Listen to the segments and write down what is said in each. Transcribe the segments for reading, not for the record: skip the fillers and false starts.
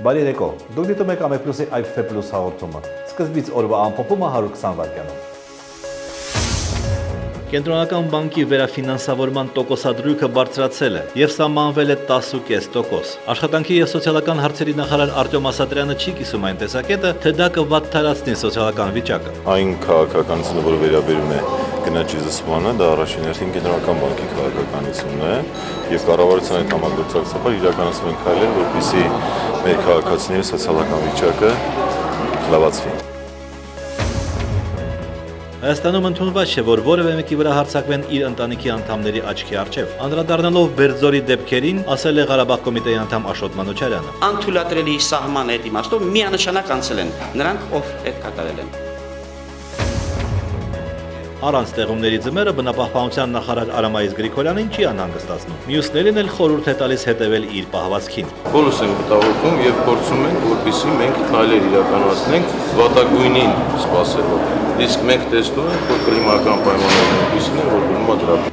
Բարի երեկո, դուք դիտում եք Ամեփլյուսի IPF+ հաղորդումը, սկզբից օրվա ամփոփումը 120 վայրկյանով։ Կենտրոնական բանկի վերաֆինանսավորման տոկոսադրույքը բարձրացել է և սահմանվել է 10.5%։ Աշխատանքի և սոցիալական հարցերի նախարար Արտյոմ Ասատրյանը չի կիսում այն տեսակետը, թե դա կվատթարացնի սոցիալական վիճակը։ Այն քաղաքականությունը, որը վերաբերում է գնաճի զսպմանը, դա առաջին հերթին կենտրոնական բանկի քաղաքականությունն է, և կառավարության հետ համագործակցաբար իրականացնում են քայլեր, որպեսզի մեր քաղաքացիների սոցիալական վիճակը լավացվի։ Հայաստանում ընդունված չէ, որ որևէ մեկի վրա հարձակվեն իր ընտանիքի անդամների աչքի առջև։ Անդրադառնալով Բերձորի դեպքերին, ասել է Ղարաբաղ կոմիտեի անդամ Աշոտ Մանուչարյանը։ Անթույլատրելի սահման այդ իմաստով միանշանակ անցել են նրանք, ով այդ կատարել են։ Առանց տեղումների ձմեռը բնապահպանության նախարար Արամայիս Գրիգորյանին չի անհանգստացնում։ Մյուսներին էլ խորհուրդ է տալիս հետևել իր պահվածքին։ Բոլորս ենք մտահոգում եւ փորձում ենք, որպեսզի մենք քայլեր իրականացնենք վատագույնին սպասելով։ Իսկ մենք տեսնում ենք, որ կլիմական պայմաններն այնպիսին են, որ գնում է դրա։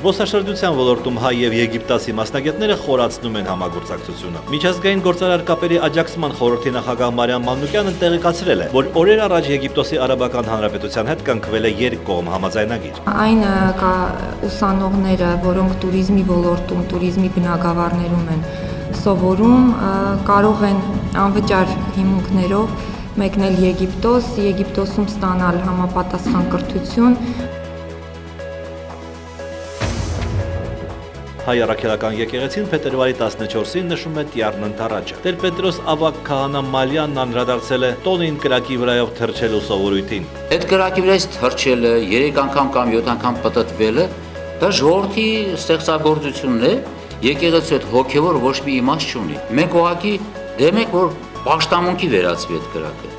Զբոսաշրջության ոլորտում հայ և եգիպտացի մասնագետները խորացնում են համագործակցությունը։ Միջազգային գործարար կապերի աջակցման խորհրդի նախագահ Մարիամ Մանուկյանը տեղեկացրել է, որ օրեր առաջ Եգիպտոսի Արաբական Հանրապետության հետ կնքվել է երկկողմ համաձայնագիր։ Այն ուսանողները, որոնք туриզմի ոլորտում, туриզմի բնագավառներում են սովորում, կարող են անվճար հիմունքներով մեկնել Եգիպտոս, Եգիպտոսում ստանալ համապատասխան կրթություն։ Հայ առաքելական եկեղեցին փետրվարի 14-ին նշում է Տյառն ընթառաջը։ Տեր-Պետրոս ավագ քահանա Մալյանն անդրադարձել է տոնին կրակի վրայով թռչելու սովորույթին։ Այդ կրակի վրայից թռչելը 3 անգամ կամ 7 անգամ պտտվելը դա ժողովրդի ստեղծագործությունն է, եկեղեցու այդ հոգևոր ոչ մի իմաստ չունի։ Մենք ուղղակի դեմ ենք, որ պաշտամունքի վերածվի այդ կրակը։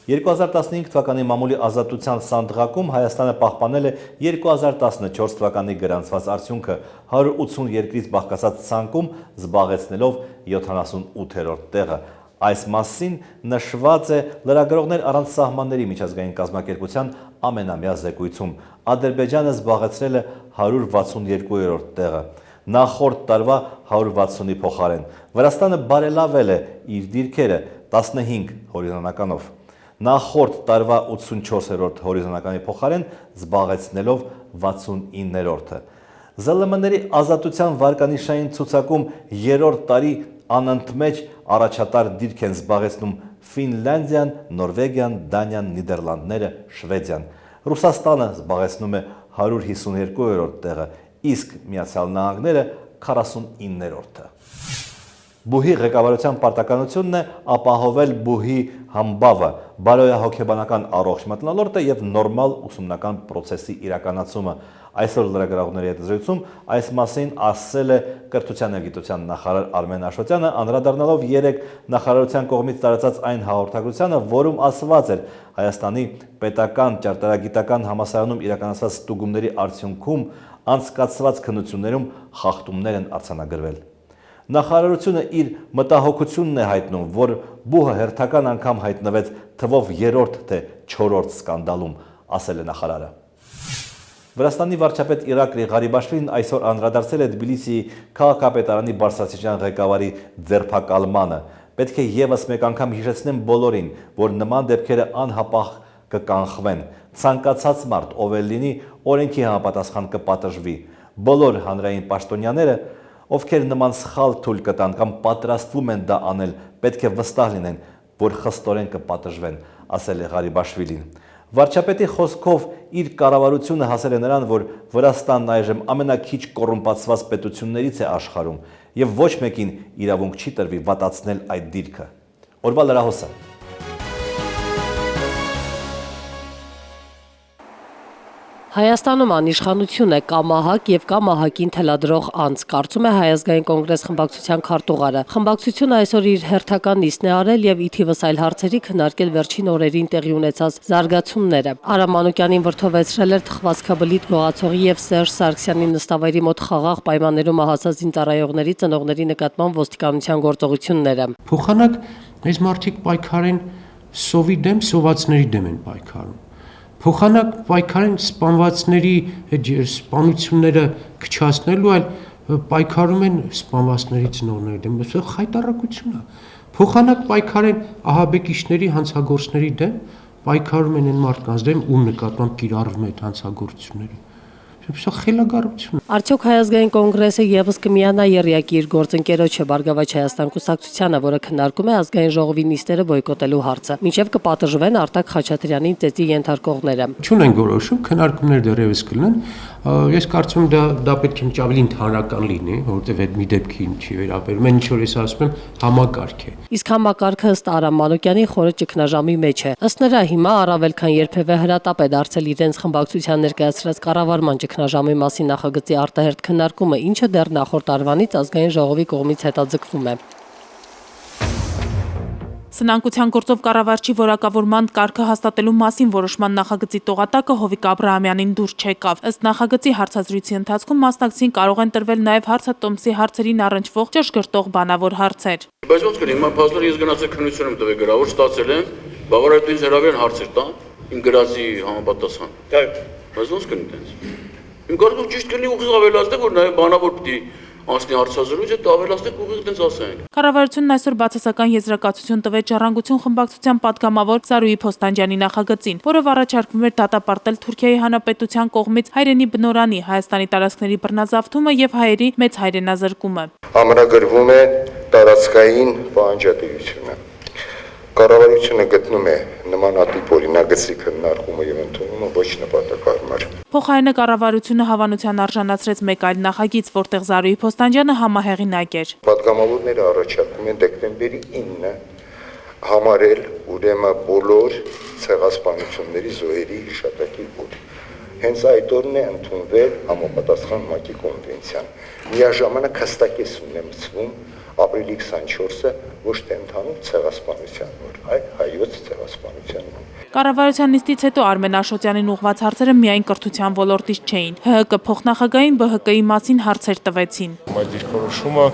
2015 թվականի մամուլի ազատության սանդղակում Հայաստանը պահպանել է 2014 թվականի գրանցված արդյունքը 180 երկրից բաղկացած ցանկում զբաղեցնելով 78-րդ տեղը։ Այս մասին նշված է Լրագրողներ առանց սահմանների միջազգային կազմակերպության ամենամյա զեկույցում։ Ադրբեջանը զբաղեցրել է 162-րդ տեղը, նախորդ տարվա 160-ի փոխարեն։ Վրաստանը բարելավել է իր դիրքերը 15 հորիզոնականով։ Նախորդ տարվա 84-րդ հորիզոնականի փոխարեն զբաղեցնելով 69-րդը։ ԶԼՄ-ների ազատության վարկանիշային ցուցակում 3-րդ տարի անընդմեջ առաջատար դիրք են զբաղեցնում Ֆինլանդիան, Նորվեգիան, Դանիան, Նիդերլանդները, Շվեդիան։ Ռուսաստանը զբաղեցնում է 152-րդ տեղը, իսկ Միացյալ Նահանգները 49-րդը։ Բուհի ղեկավարության պարտականությունն է ապահովել բուհի համբավը, բարոյահոգեբանական առողջ մթնոլորտը և նորմալ ուսումնական պրոցեսի իրականացումը։ Այսօր լրագրողների հետ զրույցում այս մասին ասել է Կրթության և գիտության նախարար Արմեն Աշոտյանը, անդրադառնալով 3 նախարարության կողմից տարածած այն հաղորդագրությանը, որում ասված էր Հայաստանի պետական ճարտարագիտական համալսարանում իրականացված ստուգումների արդյունքում անցկացված քննություններում խախտումներ են արձանագրվել։ Նախարարությունը իր մտահոգությունն է հայտնում, որ բուհը հերթական անգամ հայտնվեց թվով 3-րդ թե 4-րդ սկանդալում, ասել է նախարարը։ Վրաստանի վարչապետ Իրակլի Ղարիբաշվիլին այսօր անդրադարձել է Թբիլիսիի քաղաքապետարանի բարձրաստիճան ղեկավարի ձերբակալմանը։ Պետք է ևս մեկ անգամ հիշեցնեմ բոլորին, որ նման դեպքերը անհապաղ կկանխվեն։ Ցանկացած մարդ, ով էլ լինի, օրենքի համապատասխան կպատժվի։ Բոլոր հանրային պաշտոնյաները, ովքեր նման սխալ թույլ կտան կամ պատրաստվում են դա անել, պետք է վստահ լինեն, որ խստորեն կպատժվեն, ասել է Ղարիբաշվիլին։ Վարչապետի խոսքով իր կառավարությունը հասել է նրան, որ Վրաստանն այժմ ամենաքիչ կոռումպացված պետություններից է աշխարհում եւ ոչ մեկին իրավունք չի տրվի վատացնել այդ դիրքը։ Օրվա լրահոսը։ Հայաստանում անիշխանություն է կամահակ եւ կամահակին թելադրող անձ, կարծում է Հայ ազգային կոնգրես խմբակցության քարտուղարը։ Խմբակցությունը այսօր իր հերթական նիստն է արել եւ ի թիվս այլ հարցերի քննարկել վերջին օրերին տեղի ունեցած զարգացումները։ Արամ Մանուկյանին վրթովեցրել էր թխվածքաբլիթ գողացողի եւ Սերժ Սարգսյանի նստավայրի մոտ խաղաղ պայմաններում մահացած զինծառայողների ծնողների նկատմամբ ոստիկանության գործողությունները։ Փոխանակ այս մարդիկ պայքարեն սովի դեմ, սովածների դեմ են պայքարում։ Փոխանակ պայքարեն սպանվածների այդ սպանությունները քչացնելու, այլ պայքարում են սպանվածների ծնողների դեմ, սա խայտառակություն է։ Փոխանակ պայքարեն ահաբեկիչների, հանցագործների դեմ, պայքարում են այն մարդկանց դեմ, ում նկատմամբ կիրառվում է այդ հանցագործությունները։ Սա խելագարություն է։ Արդյոք Հայազգային կոնգրեսը եւս կմիանա եռյակի իր գործընկերոջը Բարգավաճ Հայաստան կուսակցությանը, որը քննարկում է ազգային ժողովի նիստերը բոյկոտելու հարցը, մինչև կպատժվեն Արտակ Խաչատրյանին ծեծի ենթարկողները։ Չունեն որոշում, քննարկումներ դեռևս կլինեն։ Ես կարծում եմ դա պետք է ավելի ընդհանրական լինի, որովհետև այդ մի դեպքին չի վերաբերում։ Այն ինչ որ ես ասում եմ, համակարգ է։ Իսկ համակարգը ըստ Արամ Մանուկյանի խորը ճգնաժամի մեջ է։ Ըստ նրա հիմա առավել քան երբևէ հրատապ է դարձել իրենց խմբակցության ներկայացրած կառավարման ճգնաժամի մասին նախագծի արտահերթ քննարկումը, ինչը դեռ նախորդ տարվանից ազգային ժողովի կողմից հետաձգվում է։ Սնանկության գործով կառավարչի որակավորման կարգը հաստատելու մասին որոշման նախագծի տողատակը Հովիկ Աբրահամյանին դուր չեկավ։ Ըստ նախագծի հարցազրույցի ընթացքում մասնակցին կարող են տրվել նաև հարցատոմսի հարցերին առնչվող ճշգրտող բանավոր հարցեր։ Բայց ոնց կլինի, հիմա փաստորեն ես գնացել քննություն եմ տվել գրավոր, ստացել եմ, բավարար ինձ հրավիրեն հարցեր տան, իմ գրածի համապատասխան։ Բայց ոնց կլինի այդպես։ Իմ կարծում ճիշտ կլինի ուղիղ ավելացնել, որ նաև բանավոր պիտի անցնի հարցազրույցը, դա ավելացնենք ուղիղ տենց ասենք։ Կառավարությունն այսօր բացասական եզրակացություն տվեց Ժառանգություն խմբակցության պատգամավոր Զարուհի Փոստանջյանի նախագծին, որով առաջարկվում էր դատապարտել Թուրքիայի Հանրապետության կողմից հայրենի բնորանի, Հայաստանի տարածքների բռնազավթումը եւ հայերի մեծ հայրենազրկումը։ Ամրագրվում է տարածքային պահանջատիրությունը։ Կառավարությունը գտնում է նմանատիպ օրինագծի քննարկումը եւ ընդունումը ոչ նպատակահարմար։ Փոխարենը կառավարությունը հավանության արժանացրեց մեկ այլ նախագիծ, որտեղ Զարուհի Փոստանջյանը համահեղինակ էր։ Պատգամավորները առաջարկում են դեկտեմբերի 9-ը համարել ուրեմն բոլոր ցեղասպանությունների զոհերի հիշատակի օր։ Հենց այդ օրն է ընդունվել համապատասխան ՄԱԿ-ի կոնվենցիան։ Միաժամանակ հստակեցում է մտցվում ապրիլի 24-ը ոչ թե ընդհանուր ցեղասպանության օր, այլ հայոց ցեղասպանության օր։ Կառավարության նիստից հետո Արմեն Աշոտյանին ուղղված հարցերը միայն կրթության ոլորտից չէին։ ՀՀԿ փոխնախագահային ԲՀԿ-ի մասին հարցեր տվեցին։ Այդ դիրքորոշումը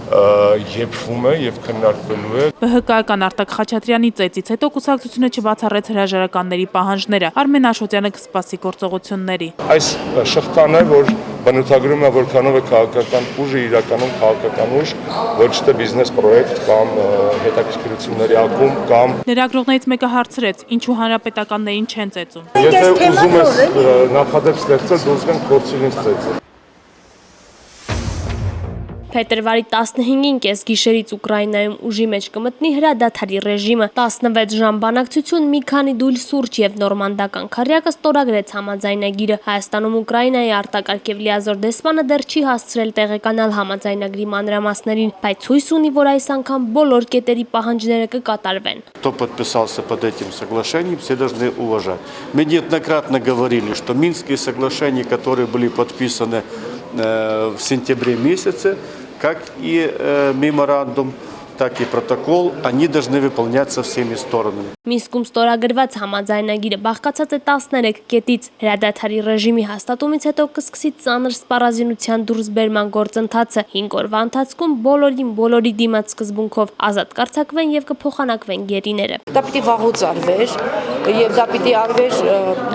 եփվում է եւ քննարկվելու է։ ԲՀԿ-ական Արտակ Խաչատրյանի ծեծից հետո կուսակցությունը չբացառեց հրաժարականների պահանջները։ Արմեն Աշոտյանը կսպասի գործողությունների։ Այս շղթան է, որ բնութագրում է որքանով է քաղաքական ուժը իրականում քաղաքական ուժ, ոչ թե բիզնես պրոյեկտ կամ հետաքրքրությունների ակումբ կամ։ Ներագրողներից մեկը հարցրեց, ինչու հանրապետականներին չեն ծեծում։ Եթե ուզում ես նախադեպ ստեղծել, դու ուզում ես փորձել ինձ ծեծել։ Փետրվարի 15-ին կեսգիշերից Ուկրաինայում ուժի մեջ կմտնի հրադադարի ռեժիմը։ 16 ժամ բանակցություն, մի քանի դույլ սուրճ եւ նորմանդական քարյակը ստորագրեց համաձայնագիրը։ Հայաստանում Ուկրաինայի արտակարգ եւ լիազոր դեսպանը դեռ չի հասցրել տեղեկանալ համաձայնագրի մանրամասներին, բայց հույս ունի, որ այս անգամ բոլոր կետերի пահանջները կկատարվեն։ Кто подписался под этим соглашением, все должны уважать. Мы неоднократно говорили, что Минские соглашения, которые были подписаны в сентябре месяце, как и меморандум, так и протокол, они должны выполняться всеми сторонами. Մինսկում ստորագրված համաձայնագիրը բաղկացած է 13 կետից։ Հրադադարի ռեժիմի հաստատումից հետո կսկսի ծանր սպառազինության դուրսբերման գործընթացը։ 5 օրվա ընթացքում բոլորի դիմաց սկզբունքով ազատ կարձակվեն եւ կփոխանակվեն գերիները։ Դա պիտի վաղուց արվեր եւ դա պիտի արվեր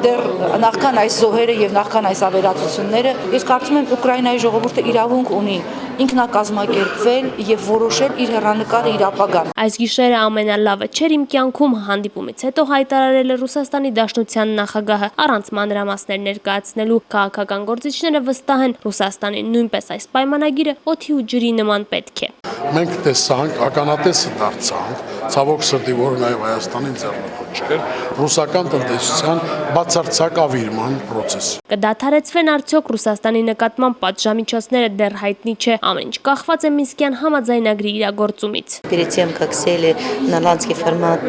դեռ նախքան այս զոհերը եւ նախքան այս ավերածությունները։ Ես կարծում եմ Ուկրաինայի ժողովուրդը իրավունք ունի ինքնակազմակերպվել եւ որոշել իր հեռանկարը, իր ապագան։ Այս գիշերը ամենալավը չէր իմ կյանքում, հանդիպումից հետո հայտարարել է Ռուսաստանի Դաշնության նախագահը առանց մանրամասներ ներկայացնելու։ Քաղաքական գործիչները վստահ են, Ռուսաստանին նույնպես այս պայմանագիրը օդի ու ջրի նման պետք է։ Մենք տեսանք, ականատեսը դարձանք, ցավոք սրտի, որ նաև Հայաստանին ձեռնարկել չէր, ռուսական տնտեսության բացարձակավիրման process։ Կդադարեցվեն արդյոք Ռուսաստանի նկատմամբ պատժամիջոցները դեռ հայտնի չէ, ամեն ինչ կախված է Մինսկյան համաձայնագրի իրագործումից։ Перед тем, как сели на нормандский формат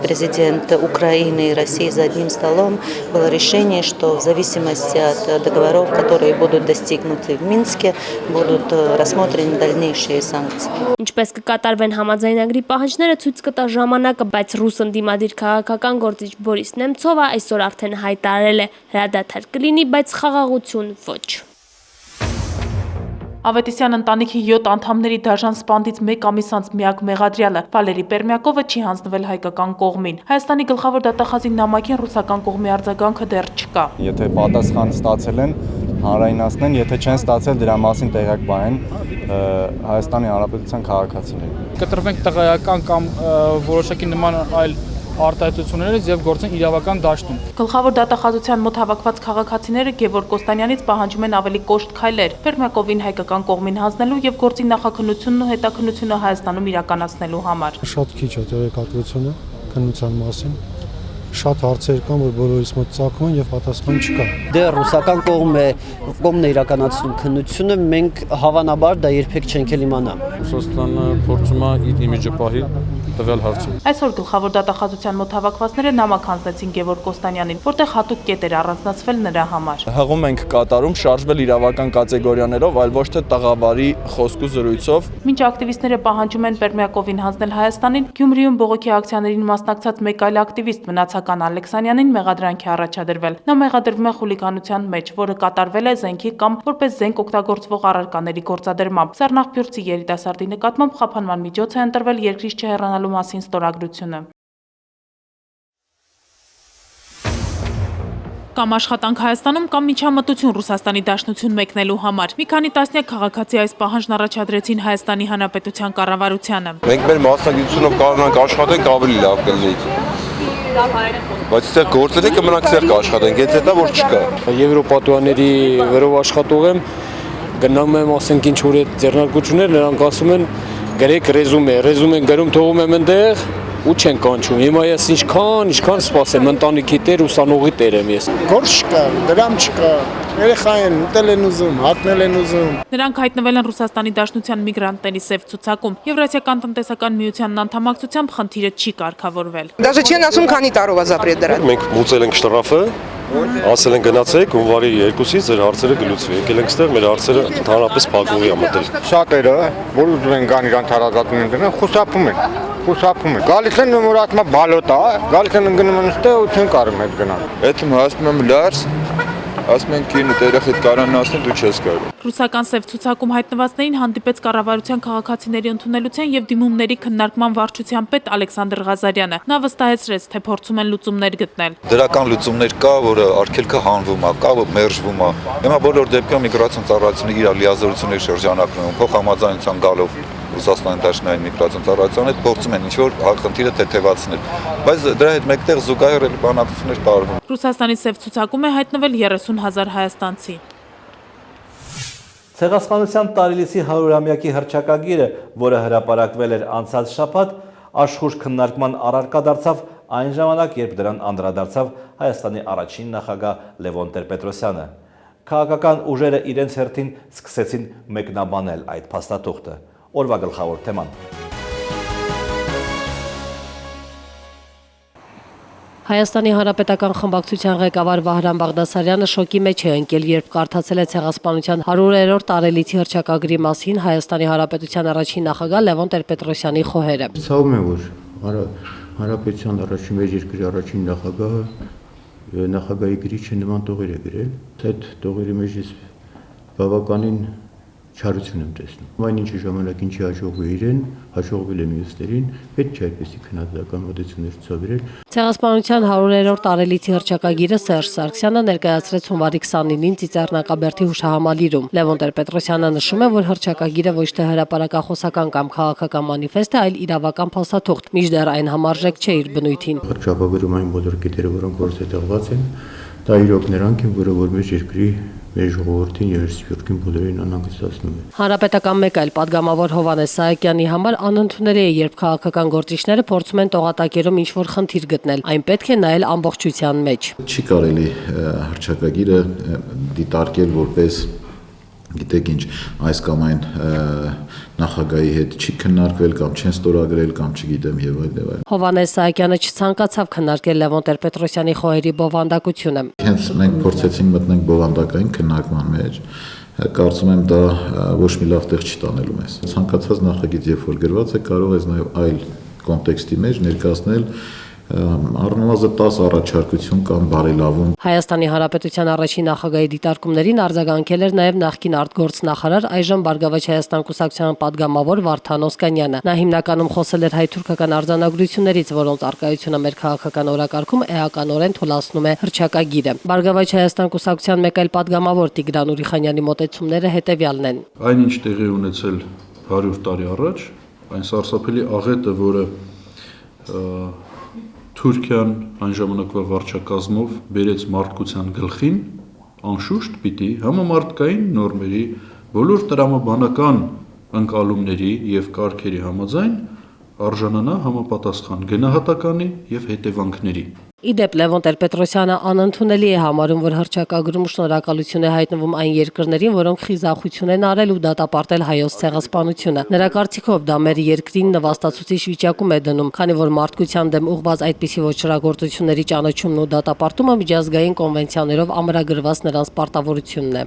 президент Украины и России за одним столом, было решение, что в зависимости от договоров, которые будут достигнуты в Минске, будут рассмотрены дальнейшие санкции. Ինչպես կկատարվեն համաձայնագրի պահանջները ցույց կտա ժամանակը, բայց ռուս ընդդիմադիր քաղաքական գործիչ Բորիս Նեմցովը այսօր արդեն հայտարարել է, հրադադար կլինի, բայց խաղաղություն ոչ։ Ավետիսյան ընտանիքի 7 անդամների դաժան սպանդից 1 ամիս անց միակ մեղադրյալը Վալերի Պերմյակովը չի հանձնվել հայկական կողմին։ Հայաստանի գլխավոր դատախազի նամակին ռուսական կողմի արձագանքը դեռ չկա։ Եթե պատասխան ստացել են, հանրայնացնեն, եթե չեն ստացել դրա մասին տեղյակ բանեն Հայաստանի Հանրապետության քաղաքացիները։ Կտրվենք տեղայական կամ որոշակի նման այլ արտահայտություններից եւ գործեն իրավական դաշտում։ Գլխավոր դատախազության մոտ հավաքված քաղաքացիները Գևորգ Կոստանյանից պահանջում են ավելի կոշտ քայլեր Բերմյակովին հայկական կողմին հանձնելու եւ գործի նախաքննությունն ու հետաքննությունը Հայաստանում իրականացնելու համար։ Շատ քիչ է տեղեկատվությունը քննության մասին։ Շատ հարցեր կան, որ բոլորիս մոտ ծագում են եւ պատասխան չկա։ Դե ռուսական կողմն է իրականացնում քննությունը, մենք հավանաբար դա երբեք չենք էլ իմանա։ Ռուսաստանը փորձում է իր իմիջը պահի տվյալ հարցում։ Այսօր գլխավոր դատախազության մոտ հավաքվածները նամակ հանձնեցին Գևորգ Կոստանյանին, որտեղ հատուկ կետ էր առանձնացվել նրա համար։ Հղում ենք կատարում շարժվել իրավական կատեգորիաներով, այլ ոչ թե տաղավարի խոսք ու զրույցով։ Մինչ ակտիվիստները պահանջում են Բերմյակովին հանձնել Հայաստանին, Գյումրիում բողոքի ակցիաներին մասնակցած մեկ այլ ակտիվիստ Մնացական Ալեքսանյանին մեղադրանքի առաջադրվել։ Նա մեղադրվում է խուլիգանության մեջ, որը կատարվել է զենքի կամ որպես զենք օգտագործվող առարկաների գործադրմամբ։ Սառնախբյուրցի երիտասարդի նկատմամբ խափանման միջոց է ընտրվել երկրից չհեռանալու մասին ստորագրությունը։ Կամ աշխատանք Հայաստանում, կամ միջամտություն Ռուսաստանի Դաշնություն մեկնելու համար։ Մի քանի տասնյակ քաղաքացի այս պահանջն առաջադրեցին Հայաստանի Հանրապետության կառավարությանը։ Մենք մեր մասնագիտությունով կարողանանք աշխատենք, ավելի լավ կլինի։ Բայց այստեղ գործերը կմնանք ստեղ կաշխատենք, եթե դա որ չկա։ Եվրոպատուաների վերով աշխատող եմ, գնում եմ ասենք ինչ որ այդ ձեռնարկություններ, նրանք ասում են գրեք ռեզումե գրում թողում եմ այնտեղ ու չեն կանչում։ Հիմա ես ինչքան սպասեմ, ընտանիքի տեր, ուսանողի տեր եմ ես։ Գործ չկա, դրամ չկա, երեխա են, ուտել են ուզում, հագնել են ուզում։ Նրանք հայտնվել են Ռուսաստանի Դաշնության միգրանտների սև ցուցակում։ Եվրասիական տնտեսական միությանն անդամակցությամբ խնդիրը չի կարգավորվել։ Даже չեն ասում քանի տարով է запрет դրան։ Մենք մուծել ենք շտրաֆը, ասել են գնացեք հունվարի 2-ից ձեր հարցերը գլուծվի։ Եկել ենք ստեղ մեր հարցերը ընդհանրապես փակուղի ա մտել։ Շատերը, որ ուզում են գան իրան թարազատում դրան, խուսափում են։ Գալիս են որ ատմա բալոտա, գալիս են ընկնում են ստեղ ու չեն կարող այդ գնալ։ Այդում հասնում եմ լարս, ասում են կինը երեխեդ կարան ասեն դու չես կարող։ Ռուսական սև ցուցակում հայտնվածներին հանդիպեց կառավարության քաղաքացիների ընդունելության եւ դիմումների քննարկման վարչության պետ Ալեքսանդր Ղազարյանը։ Նա վստահեցրեց, թե փորձում են լուծումներ գտնել։ Դրական լուծումներ կա, որը արգելքը հանվում է, կա մերժվում է։ Հիմա բոլոր դեպքերում միգրացիոն ծառայությունը իր լիազորությունների շրջանակներում փոխհամաձայնության գալով Ռուսաստանի Դաշնային միգրացիոն ծառայության հետ փորձում են ինչ-որ խնդիրը թեթևացնել, բայց դրա հետ մեկտեղ զուգահեռ բանակցություններ տարվում։ Ռուսաստանի սև ցուցակում է հայտնվել 30,000 հայաստանցի։ Ցեղասպանության տարելիցի 100-ամյակի հռչակագիրը, որը հրապարակվել էր անցած շաբաթ, աշխուժ քննարկման առարկա դարձավ այն ժամանակ, երբ դրան անդրադարձավ Հայաստանի առաջին նախագահ Լևոն Տեր-Պետրոսյանը։ Քաղաքական ուժերը իրենց հերթին սկսեցին մեկնաբանել այդ փաստաթուղթը։ Օրվա գլխավոր թեման։ Հայաստանի Հանրապետական խմբակցության ղեկավար Վահրամ Բաղդասարյանը շոկի մեջ է ընկել, երբ կարդացել է ցեղասպանության 100-րդ տարելիցի հռչակագրի մասին Հայաստանի Հանրապետության առաջին նախագահ Լևոն Տեր-Պետրոսյանի խոհերը։ Ցավում եմ, որ Հանրապետության առաջին մեր երկրի առաջին նախագահը նախագահի գրիչը նման տողեր է գրել։ Այդ տողերի մեջ ես բավականին չարություն եմ տեսնում։ Այն ինչի ժամանակ ինչի հաջողվի իրեն, հաջողվել է մյուսներին, պետք չէ այդպեսի քննադատական մոտեցումներ ցուցաբերել։ Ցեղասպանության 100-րդ տարելիցի հռչակագիրը Սերժ Սարգսյանը ներկայացրեց հունվարի 29-ին Ծիծեռնակաբերդի հուշահամալիրում։ Լևոն Տեր-Պետրոսյանը նշում է, որ հռչակագիրը ոչ թե հրապարակախոսական կամ քաղաքական մանիֆեստ է, այլ իրավական փաստաթուղթ, մինչդեռ այն համարժեք չէ իր բնույթին։ Հռչակագրում այն բոլոր կետերը, որոնք գործետեղված են, դա իրոք նրանք են, որը որ մեր երկրի մեր ժողովրդին եւ սփյուռքին բոլորին անհանգստացնում է։ Հանրապետական մեկ այլ падգամավոր Հովհաննես Սահակյանի համար անընդունելի է, երբ քաղաքական գործիչները փորձում են տողատակերում ինչ-որ խնդիր գտնել, այն պետք է նայել ամբողջության մեջ։ Չի կարելի հռչակագիրը դիտարկել որպես գիտեք ինչ, այս կամ այն նախագահի հետ չի քննարկվել կամ չեն ստորագրել կամ չգիտեմ եւ այլն։ Հովհաննես Սահակյանը չցանկացավ քննարկել Լևոն Տեր-Պետրոսյանի խոհերի բովանդակությունը։ Հենց մենք փորձեցինք մտնել բովանդակային քննարկման մեջ, կարծում եմ դա ոչ մի լավ տեղ չի տանելու մեզ։ Ցանկացած նախագիծ երբ որ գրված է, կարող ես նաեւ այլ կոնտեքստի մեջ ներկայացնել առնվազն 10 առաջարկություն կամ բարելավում։ Հայաստանի Հանրապետության առաջին նախագահի դիտարկումներին արձագանքել էր նաև նախկին արտգործնախարար, այժմ Բարգավաճ Հայաստան կուսակցության падգամավոր Վարդան Օսկանյանը։ Նա հիմնականում խոսել էր հայ-թուրքական արձանագրություններից, որոնց առկայությունը մեր քաղաքական օրակարգում էականորեն թուլացնում է հռչակագիրը։ Բարգավաճ Հայաստան կուսակցության մեկ այլ падգամավոր Տիգրան Ուրիխանյանի մոտեցումները հետևյալն են։ Այնինչ տեղի ունեցել 100 տարի առաջ, այն սարսափելի աղետը, որը Թուրքիան այն ժամանակվա վարչակազմով բերեց մարդկության գլխին, անշուշտ պիտի համամարտկային նորմերի, բոլոր տրամաբանական ընկալումների և կարգերի համաձայն արժանանա համապատասխան գնահատականի և հետևանքների։ Իդեպ Լևոն Տեր-Պետրոսյանը անընդունելի է համարում, որ հռչակագրում շնորհակալություն է հայտնվում այն երկրներին, որոնք խիզախություն են արել ու դատապարտել հայոց ցեղասպանությունը։ Նրա կարծիքով դա մեր երկրին նվաստացուցիչ վիճակում է դնում, քանի որ մարդկության դեմ ուղղված այդպիսի ոչռագործությունների ճանաչումն ու դատապարտումը միջազգային կոնվենցիաներով ամրագրված նրանց պարտավորությունն է։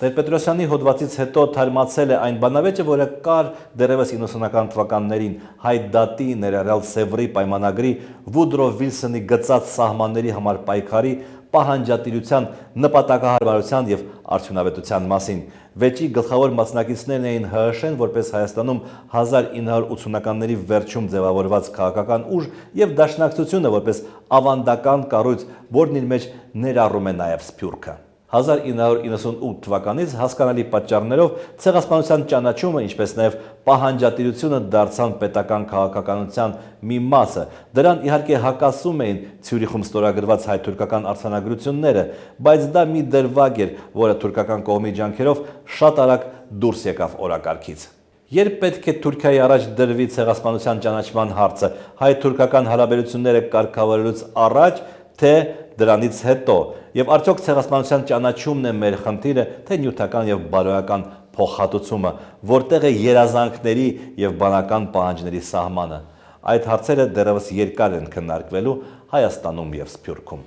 Տեր-Պետրոսյանի հոդվածից հետո թարմացել է այն բանավեճը, որը կար դեռևս 90-ական թվականներին հայ դատի ներառյալ Սևրի պայմանագրի Վուդրո Վիլսոնի գծած սահմանների համար պայքարի պահանջատիրության, նպատակահարմարության և արդյունավետության մասին։ Վեճի գլխավոր մասնակիցներն էին ՀՀՇ-ն, որպես Հայաստանում 1980-ականների վերջում ձևավորված քաղաքական ուժ և Դաշնակցությունը, որպես ավանդական կառույց, որն իր մեջ ներառում է նաև Սփյուռքը։ 1998 թվականից հասկանալի պատճառներով ցեղասպանության ճանաչումը, ինչպես նաև պահանջատիրությունը դարձան պետական քաղաքականության մի մասը։ Դրան իհարկե հակասում էին Ցյուրիխում ստորագրված հայ-թուրքական արձանագրությունները, բայց դա մի դրվագ էր, որը թուրքական կողմի ջանքերով շատ արագ դուրս եկավ օրակարգից։ Երբ պետք է Թուրքիայի առաջ դրվի ցեղասպանության ճանաչման հարցը, հայ-թուրքական հարաբերությունները կարգավորելուց առաջ, թե դրանից հետո, եւ արդյոք ցեղասպանության ճանաչումն է մեր խնդիրը, թե նյութական եւ բարոյական փոխհատուցումը, որտեղ է երազանքների եւ բանական պահանջների սահմանը։ Այդ հարցերը դեռևս երկար են քննարկվելու Հայաստանում եւ Սփյուռքում։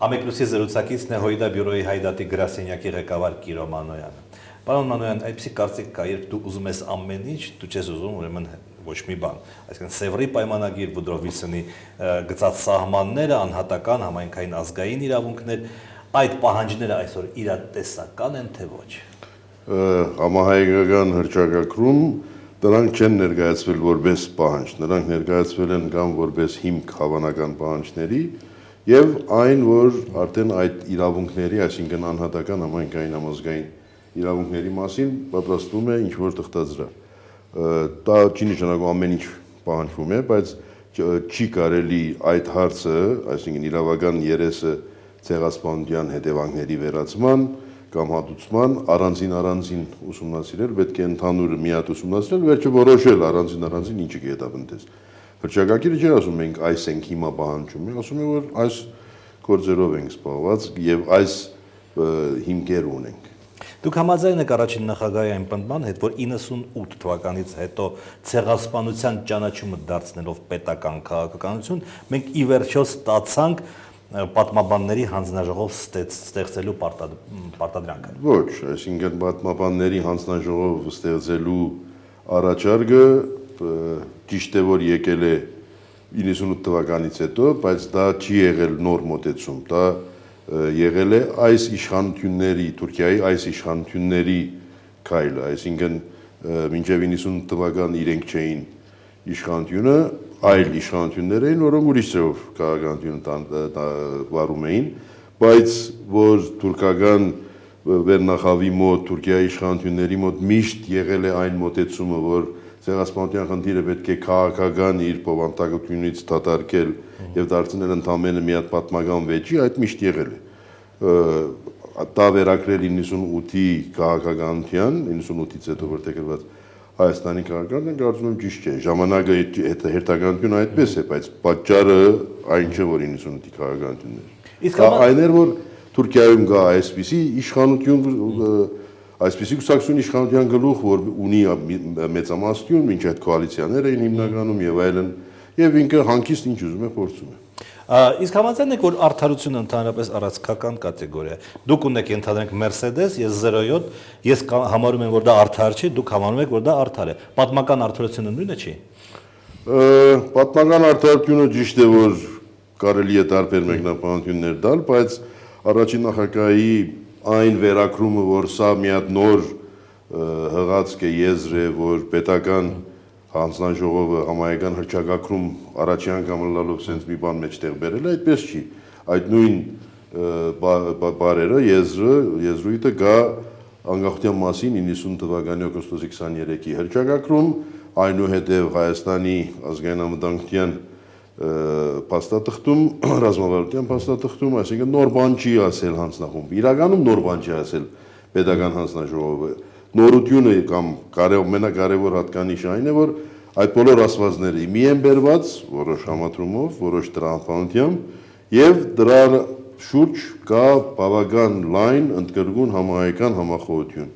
Ամեկլուսի զրուցակիցն է Հույդա բյուրոյի Հայդատի գրասենյակի ղեկավար Կիրո Մանոյանը։ Պարոն Մանոյան, այդպիսի կարծիք կա, երբ դու ուզում ես ամեն ինչ, դու չես ուզում ուրեմն ոչ մի բան։ Այսինքն Սևրի պայմանագիր, Վուդրո Վիլսոնի գծած սահմանները, անհատական, համայնքային ազգային իրավունքներ, այդ պահանջները այսօր իրատեսական են, թե ոչ։ Համահայկական հռչակագրում դրանք չեն ներկայացվել որպես պահանջ, նրանք ներկայացվել են կամ որպես հիմք հավանական պահանջների եւ այն, որ արդեն այդ իրավունքների, այսինքն անհատական, համայնքային, համազգային իրավունքների մասին պատրաստվում է ինչ-որ թղթածրար։ Դա չի նշանակում ամեն ինչ պահանջվում է, բայց չի կարելի այդ հարցը, այսինքն իրավական երեսը ցեղասպանության հետևանքների վերացման կամ հատուցման առանձին ուսումնասիրել, պետք է ընդհանուր միատ ուսումնասիրել, վերջը որոշել առանձին ինչը կհետապնդես։ Հռչակագիրը չի ասում մենք այս ենք հիմա պահանջում, ասում է որ այս գործերով ենք զբաղված եւ այս հիմքեր ունենք։ Դուք համաձայն եք առաջին նախագահի այն պնդման հետ, որ 98 թվականից հետո ցեղասպանության ճանաչումը դարձնելով պետական քաղաքականություն, մենք ի վերջո ստացանք պատմաբանների հանձնաժողով ստեղծելու պարտադրանքը։ Ոչ, այսինքն պատմաբանների հանձնաժողով ստեղծելու առաջարկը ճիշտ է որ եկել է 98 թվականից հետո, բայց դա չի եղել նոր մոտեցում, դա եղել է այս իշխանությունների, Թուրքիայի այս իշխանությունների քայլը, այսինքն մինչև 90 թվական իրենք չէին իշխանությունը, այլ իշխանություններ էին, որոնք ուրիշ ձևով քաղաքականություն վարում էին, բայց որ թուրքական վերնախավի մոտ, Թուրքիայի իշխանությունների մոտ միշտ եղել է այն մոտեցումը, որ ցեղասպանության խնդիրը պետք է քաղաքական իր բովանդակությունից դատարկել եւ դարձնել ընդամենը մի հատ պատմական վեճի, այդ միշտ եղել է։ Դա վերակրել 98-ի քաղաքականության, 98-ից հետո որտեղ գրված Հայաստանի քաղաքականության, կարծում եմ ճիշտ չէ։ Ժամանակը հերթականությունը այդպես է, բայց պատճառը այն չէ, որ 98-ի քաղաքականությունն էր։ Այն էր, որ Թուրքիայում կա այսպիսի իշխանություն, այսպիսի կուսակցություն իշխանության գլուխ, որ ունի մեծամասնություն, մինչ այդ կոալիցիաներ էին հիմնականում եւ այլն, եւ ինքը հանկիստ ինչ ուզում է փորձում է։ Իսկ համաձայն եք, որ արդարությունը ընդհանրապես առանցքական կատեգորիա է։ Դուք ունեք ընդհանրենք Mercedes, ես 07, ես համարում եմ, որ դա արդար չի, դուք համարում եք, որ դա արդար է։ Պատմական արդարությունը նույնը չի։ Պատմական արդարությունը ճիշտ է, որ կարելի է տարբեր մեկնաբանություններ տալ, բայց առաջին նախագահի այն վերակրումը, որ սա մի հատ նոր հղացք է, եզր է, որ պետական հանձնաժողովը համայնական հռչակագրում առաջի անգամ լալով sense մի բան մեջտեղ բերել է, այդպես չի։ Այդ նույն բարերը, եզրույթը գա անկախության մասին 90 թվականի օգոստոսի 23-ի հռչակագրում, այնուհետև Հայաստանի ազգային անվտանգության փաստաթղթում, ռազմավարության փաստաթղթում, այսինքն նոր բան չի ասել հանձնախումբը։ Իրականում նոր բան չի ասել պետական հանձնաժողովը։ Նորությունը կամ ամենակարևոր հատկանիշը այն է, որ այդ բոլոր ասվածները մի են բերված որոշ համատրումով, որոշ տրամաբանությամբ եւ դրա շուրջ կա բավական լայն ընդգրկուն համահայկական համախոհություն։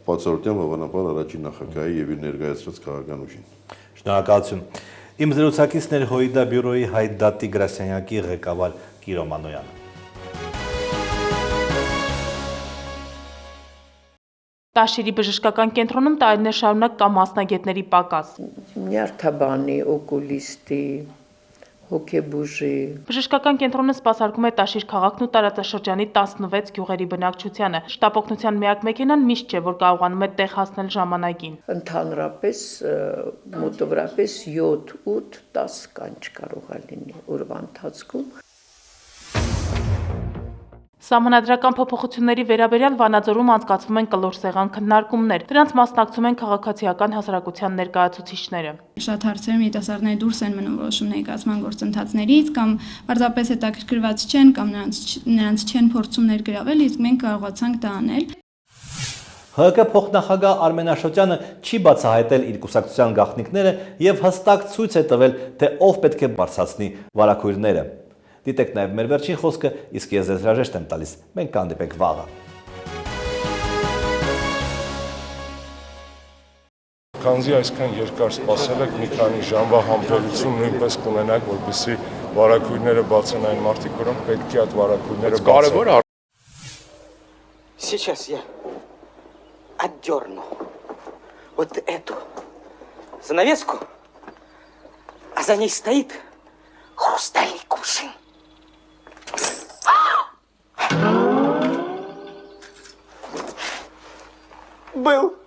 Բացառությամբ հավանաբար առաջին նախագահի եւ իր ներկայացրած քաղաքական ուժին։ Շնորհակալություն։ Իմ զրուցակիցն էր Հոիդա բյուրոյի Հայդատի գրասենյակի ղեկավար Կիրո Մանոյանը։ Տաշիրի բժշկական կենտրոնում տարիներ շարունակ կա մասնագետների պակաս։ Նյարդաբանի, օկուլիստի, հոգեբուժի։ Բժշկական կենտրոնը սպասարկում է Տաշիր քաղաքն ու տարածաշրջանի 16 գյուղերի բնակչությանը։ Շտապօգնության միակ մեքենան միշտ չէ, որ կարողանում է տեղ հասնել ժամանակին։ Ընդհանրապես մոտավորապես 7-8-10 կանչ կարող է լինի օրվա ընթացքում։ Սահմանադրական փոփոխությունների վերաբերյալ Վանաձորում անցկացվում են կլոր սեղան քննարկումներ։ Դրանց մասնակցում են քաղաքացիական հասարակության ներկայացուցիչները։ Շատ հարցերում երիտասարդները դուրս են մնում որոշում ներկայացման գործընթացներից կամ պարզապես հետաքրքրված չեն կամ նրանց չեն փորձում ներգրավել, իսկ մենք կարողացանք դա անել։ ՀԿ փոխնախագահ Արմեն Աշոտյանը չի բացահայտել իր կուսակցության գաղտնիքները եւ հստակ ցույց է տվել, թե ով պետք է բարձրացնի վարակույրները։ Դիտեք նաև մեր վերջին խոսքը, իսկ ես ձեզ հրաժեշտ եմ տալիս։ Մենք կհանդիպենք վաղը։ Քանզի այսքան երկար սպասել եք, մի քանի ժամվա համբերություն նույնպես կունենաք, որպեսզի վարակույրները բացեն այն մարդիկ, որոնք պետք է այդ варакույրները բացեն։ Сейчас я отдерну вот эту занавеску, а за ней стоит хрустальный кувшин. Был